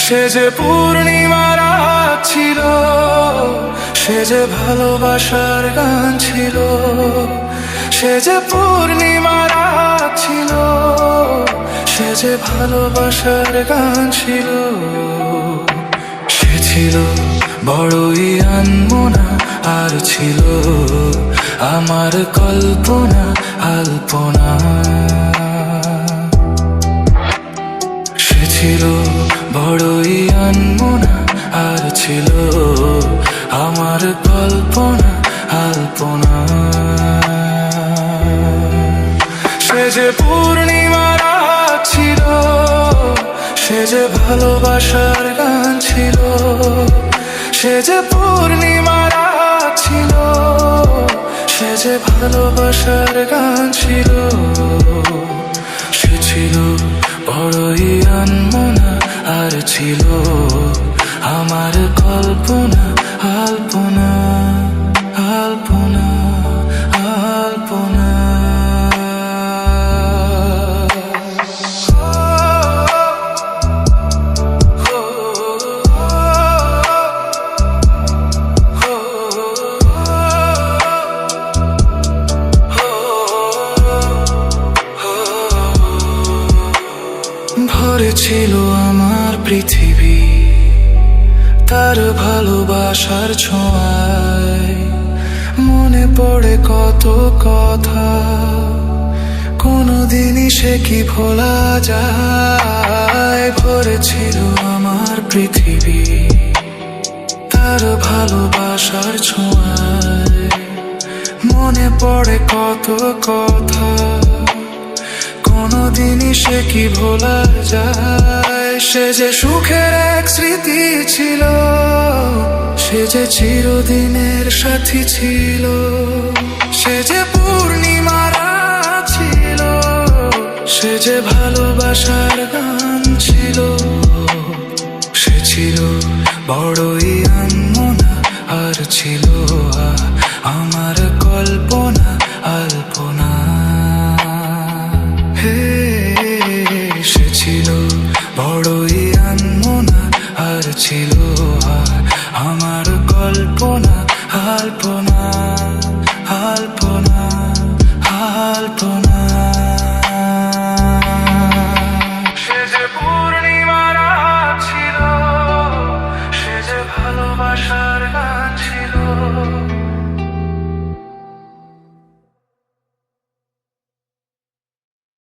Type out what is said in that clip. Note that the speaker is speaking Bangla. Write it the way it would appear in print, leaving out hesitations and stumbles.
সে যে পূর্ণিমার রাত ছিল, সে যে ভালোবাসার গান ছিল। সে যে পূর্ণিমার রাত ছিল, সে যে ভালোবাসার গান ছিল। সে ছিল বড়ই আনমনা, আর ছিল আমার কল্পনা আলপনা। সে ছিল বড়ই আনমনা, আর ছিল আমার কল্পনা আলপনা। সে যে পূর্ণিমার রাত ছিল, সে যে ভালোবাসার গান ছিল। সে যে পূর্ণিমার রাত ছিল, সে যে ভালোবাসার গান ছিল। সে ছিল বড়ই আনমনা, আর ছিল আমার কল্পনা আলপনা আলপনা আলপনা। ভরে ছিল আমার পৃথিবী তার ভালোবাসার ছোঁয়ায়। মনে পড়ে কত কথা, কোনদিনই সে কি ভোলা যায়। ভরে ছিল আমার পৃথিবী তার ভালোবাসার ছোঁয়ায়। মনে পড়ে কত কথা, কোনদিনই সে কি ভোলা যায়। সে যে সুখের এক স্মৃতি ছিল, সে যে চিরদিনের সাথী ছিল। সে যে পূর্ণিমা রাত ছিল, সে যে ভালোবাসার গান ছিল। সে ছিল বড়ই আনমনা, আর ছিল আমার কল্পনা আলপনা। সে ছিল বড়ই আনমনা, আর ছিল আমার কল্পনা আলপনা আলপনা আলপনা।